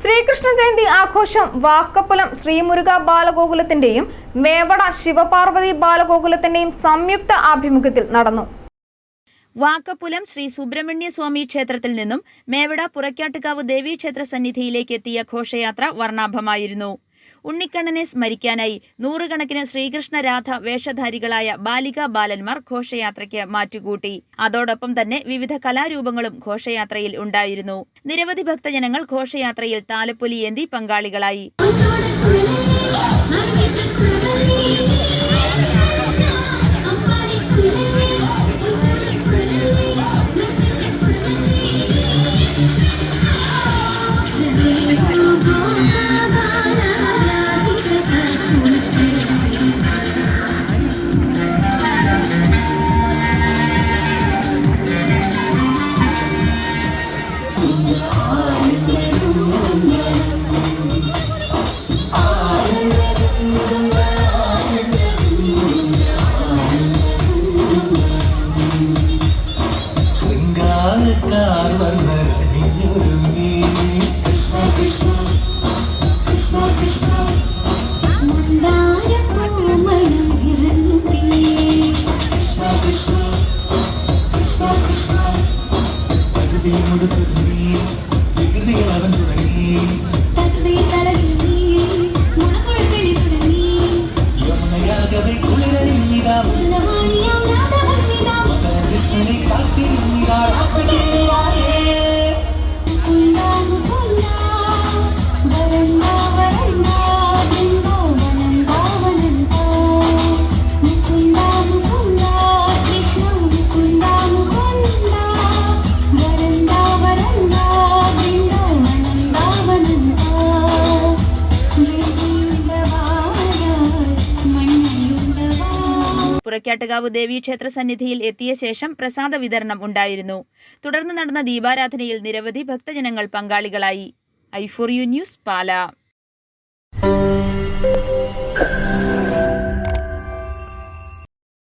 ശ്രീകൃഷ്ണ ജയന്തി ആഘോഷം വാക്കപ്പുലം ശ്രീമുരുക ബാലഗോകുലത്തിന്റെയും മേവട ശിവപാർവതി ബാലഗോകുലത്തിന്റെയും സംയുക്ത ആഭിമുഖ്യത്തിൽ നടന്നു. വാക്കപ്പുലം ശ്രീ സുബ്രഹ്മണ്യ സ്വാമി ക്ഷേത്രത്തിൽ നിന്നും മേവട പുറക്കാട്ടുകാവ് ദേവീക്ഷേത്ര സന്നിധിയിലേക്ക് എത്തിയ ഘോഷയാത്ര വർണ്ണാഭമായിരുന്നു. ഉണ്ണിക്കണ്ണനെ സ്മരിക്കാനായി നൂറുകണക്കിന് ശ്രീകൃഷ്ണ രാധ വേഷധാരികളായ ബാലികാ ബാലന്മാർ ഘോഷയാത്രയ്ക്ക് മാറ്റുകൂട്ടി. അതോടൊപ്പം തന്നെ വിവിധ കലാരൂപങ്ങളും ഘോഷയാത്രയിൽ ഉണ്ടായിരുന്നു. നിരവധി ഭക്തജനങ്ങൾ ഘോഷയാത്രയിൽ താലപ്പൊലിയേന്തി പങ്കാളികളായി. പുറക്കാട്ടുകാവ് ദേവീക്ഷേത്ര സന്നിധിയിൽ എത്തിയ ശേഷം പ്രസാദ വിതരണം ഉണ്ടായിരുന്നു. തുടർന്ന് നടന്ന ദീപാരാധനയിൽ നിരവധി ഭക്തജനങ്ങൾ പങ്കാളികളായി. i4u news, Pala.